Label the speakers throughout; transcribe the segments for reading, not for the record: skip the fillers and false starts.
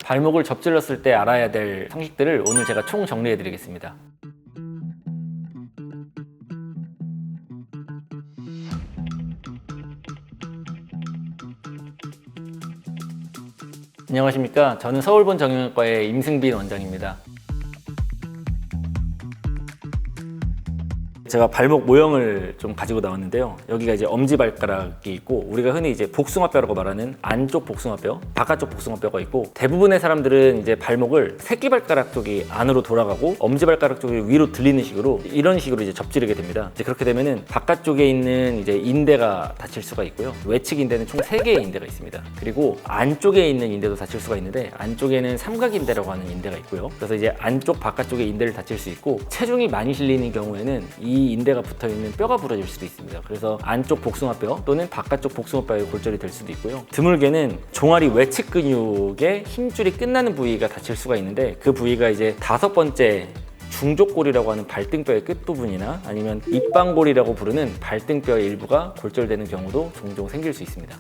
Speaker 1: 발목을 접질렀을 때 알아야 될 상식들을 오늘 제가 총 정리해 드리겠습니다. 안녕하십니까. 저는 서울본 정형외과의 임승빈 원장입니다. 제가 발목 모형을 좀 가지고 나왔는데요. 여기가 이제 엄지발가락이 있고, 우리가 흔히 이제 복숭아뼈라고 말하는 안쪽 복숭아뼈, 바깥쪽 복숭아뼈가 있고, 대부분의 사람들은 이제 발목을 새끼발가락 쪽이 안으로 돌아가고 엄지발가락 쪽이 위로 들리는 식으로 이런 식으로 이제 접지르게 됩니다. 이제 그렇게 되면은 바깥쪽에 있는 이제 인대가 다칠 수가 있고요. 외측 인대는 총 3개의 인대가 있습니다. 그리고 안쪽에 있는 인대도 다칠 수가 있는데, 안쪽에는 삼각인대라고 하는 인대가 있고요. 그래서 이제 안쪽 바깥쪽의 인대를 다칠 수 있고, 체중이 많이 실리는 경우에는 이 인대가 붙어있는 뼈가 부러질 수도 있습니다. 그래서 안쪽 복숭아뼈 또는 바깥쪽 복숭아뼈의 골절이 될 수도 있고요. 드물게는 종아리 외측 근육의 힘줄이 끝나는 부위가 다칠 수가 있는데, 그 부위가 이제 5번째 중족골이라고 하는 발등뼈의 끝부분이나 아니면 입방골이라고 부르는 발등뼈의 일부가 골절되는 경우도 종종 생길 수 있습니다.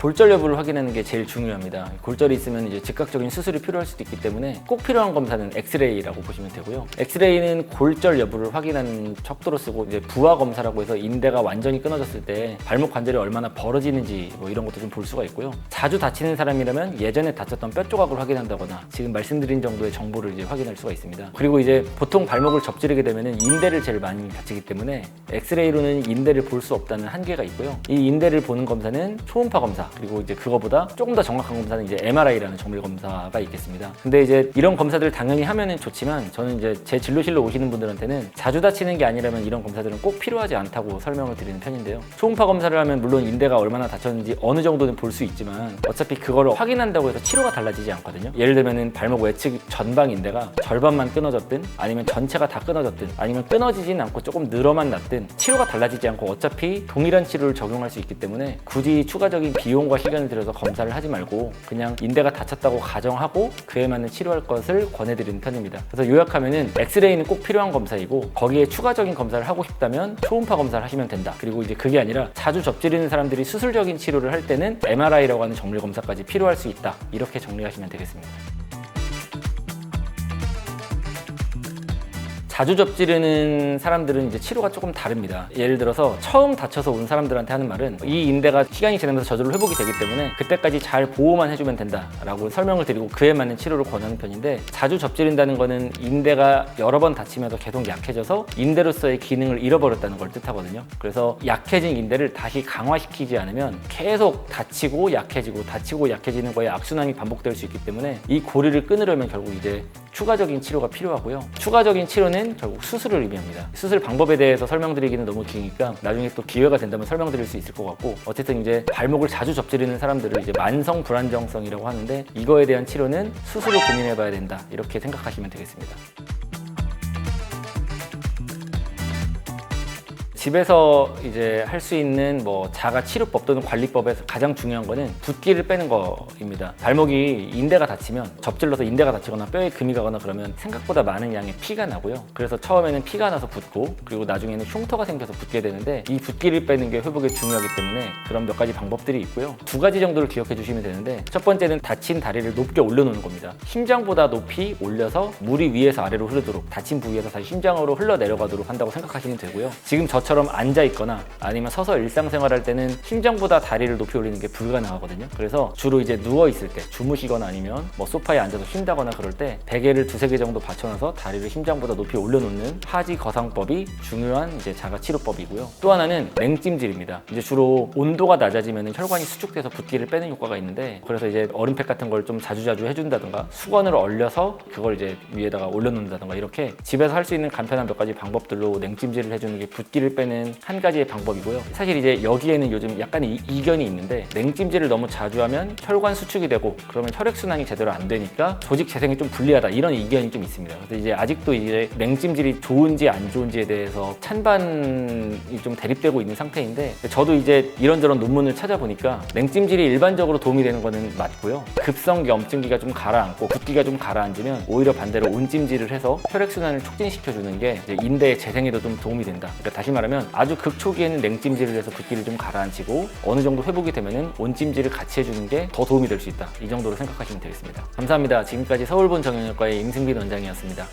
Speaker 1: 골절 여부를 확인하는 게 제일 중요합니다. 골절이 있으면 이제 즉각적인 수술이 필요할 수도 있기 때문에 꼭 필요한 검사는 엑스레이라고 보시면 되고요. 엑스레이는 골절 여부를 확인하는 척도로 쓰고, 이제 부하 검사라고 해서 인대가 완전히 끊어졌을 때 발목 관절이 얼마나 벌어지는지 뭐 이런 것도 좀 볼 수가 있고요. 자주 다치는 사람이라면 예전에 다쳤던 뼈 조각을 확인한다거나 지금 말씀드린 정도의 정보를 이제 확인할 수가 있습니다. 그리고 이제 보통 발목을 접지르게 되면은 인대를 제일 많이 다치기 때문에 엑스레이로는 인대를 볼 수 없다는 한계가 있고요. 이 인대를 보는 검사는 초음파 검사, 그리고 이제 그거보다 조금 더 정확한 검사는 이제 MRI라는 정밀 검사가 있겠습니다. 근데 이제 이런 검사들 당연히 하면은 좋지만, 저는 이제 제 진료실로 오시는 분들한테는 자주 다치는 게 아니라면 이런 검사들은 꼭 필요하지 않다고 설명을 드리는 편인데요. 초음파 검사를 하면 물론 인대가 얼마나 다쳤는지 어느 정도는 볼 수 있지만, 어차피 그거를 확인한다고 해서 치료가 달라지지 않거든요. 예를 들면은 발목 외측 전방 인대가 절반만 끊어졌든 아니면 전체가 다 끊어졌든 아니면 끊어지진 않고 조금 늘어만 났든 치료가 달라지지 않고 어차피 동일한 치료를 적용할 수 있기 때문에 굳이 추가적인 비용과 시간을 들여서 검사를 하지 말고 그냥 인대가 다쳤다고 가정하고 그에 맞는 치료할 것을 권해드리는 편입니다. 그래서 요약하면은 엑스레이는 꼭 필요한 검사이고, 거기에 추가적인 검사를 하고 싶다면 초음파 검사를 하시면 된다. 그리고 이제 그게 아니라 자주 접지르는 사람들이 수술적인 치료를 할 때는 MRI라고 하는 정밀 검사까지 필요할 수 있다. 이렇게 정리하시면 되겠습니다. 자주 접지르는 사람들은 이제 치료가 조금 다릅니다. 예를 들어서 처음 다쳐서 온 사람들한테 하는 말은 이 인대가 시간이 지나면서 저절로 회복이 되기 때문에 그때까지 잘 보호만 해주면 된다라고 설명을 드리고 그에 맞는 치료를 권하는 편인데, 자주 접지른다는 거는 인대가 여러 번 다치면서 계속 약해져서 인대로서의 기능을 잃어버렸다는 걸 뜻하거든요. 그래서 약해진 인대를 다시 강화시키지 않으면 계속 다치고 약해지고 다치고 약해지는 거에 악순환이 반복될 수 있기 때문에 이 고리를 끊으려면 결국 이제 추가적인 치료가 필요하고요. 추가적인 치료는 결국 수술을 의미합니다. 수술 방법에 대해서 설명드리기는 너무 기니까 나중에 또 기회가 된다면 설명드릴 수 있을 것 같고, 어쨌든 이제 발목을 자주 접지르는 사람들을 이제 만성 불안정성이라고 하는데, 이거에 대한 치료는 수술을 고민해봐야 된다. 이렇게 생각하시면 되겠습니다. 집에서 이제 할 수 있는 뭐 자가 치료법 또는 관리법에서 가장 중요한 거는 붓기를 빼는 거입니다. 발목이 인대가 다치면, 접질러서 인대가 다치거나 뼈에 금이 가거나 그러면 생각보다 많은 양의 피가 나고요. 그래서 처음에는 피가 나서 붓고, 그리고 나중에는 흉터가 생겨서 붓게 되는데, 이 붓기를 빼는 게 회복에 중요하기 때문에 그런 몇 가지 방법들이 있고요. 2가지 정도를 기억해 주시면 되는데, 첫 번째는 다친 다리를 높게 올려놓는 겁니다. 심장보다 높이 올려서 물이 위에서 아래로 흐르도록, 다친 부위에서 다시 심장으로 흘러내려가도록 한다고 생각하시면 되고요. 지금 저처럼 앉아있거나 아니면 서서 일상생활할 때는 심장보다 다리를 높이 올리는 게 불가능하거든요. 그래서 주로 이제 누워있을 때, 주무시거나 아니면 뭐 소파에 앉아서 쉰다거나 그럴 때 베개를 2-3개 정도 받쳐놔서 다리를 심장보다 높이 올려놓는 하지 거상법이 중요한 이제 자가 치료법이고요. 또 하나는 냉찜질입니다. 이제 주로 온도가 낮아지면 혈관이 수축돼서 붓기를 빼는 효과가 있는데, 그래서 이제 얼음팩 같은 걸 좀 자주자주 해준다던가 수건을 얼려서 그걸 이제 위에다가 올려놓는다던가, 이렇게 집에서 할 수 있는 간편한 몇 가지 방법들로 냉찜질을 해주는 게 붓기를 빼는 한 가지의 방법이고요. 사실 이제 여기에는 요즘 약간 이견이 있는데, 냉찜질을 너무 자주 하면 혈관 수축이 되고 그러면 혈액순환이 제대로 안 되니까 조직 재생이 좀 불리하다, 이런 이견이 좀 있습니다. 그래서 이제 아직도 이제 냉찜질이 좋은지 안 좋은지에 대해서 찬반이 좀 대립되고 있는 상태인데, 저도 이제 이런저런 논문을 찾아보니까 냉찜질이 일반적으로 도움이 되는 거는 맞고요. 급성 염증기가 좀 가라앉고 붓기가 좀 가라앉으면 오히려 반대로 온찜질을 해서 혈액순환을 촉진시켜주는 게 이제 인대의 재생에도 좀 도움이 된다. 그러니까 다시 말하면 그러면 아주 극초기에는 냉찜질을 해서 붓기를 좀 가라앉히고 어느 정도 회복이 되면은 온찜질을 같이 해주는 게 더 도움이 될 수 있다. 이 정도로 생각하시면 되겠습니다. 감사합니다. 지금까지 서울본 정형외과의 임승빈 원장이었습니다.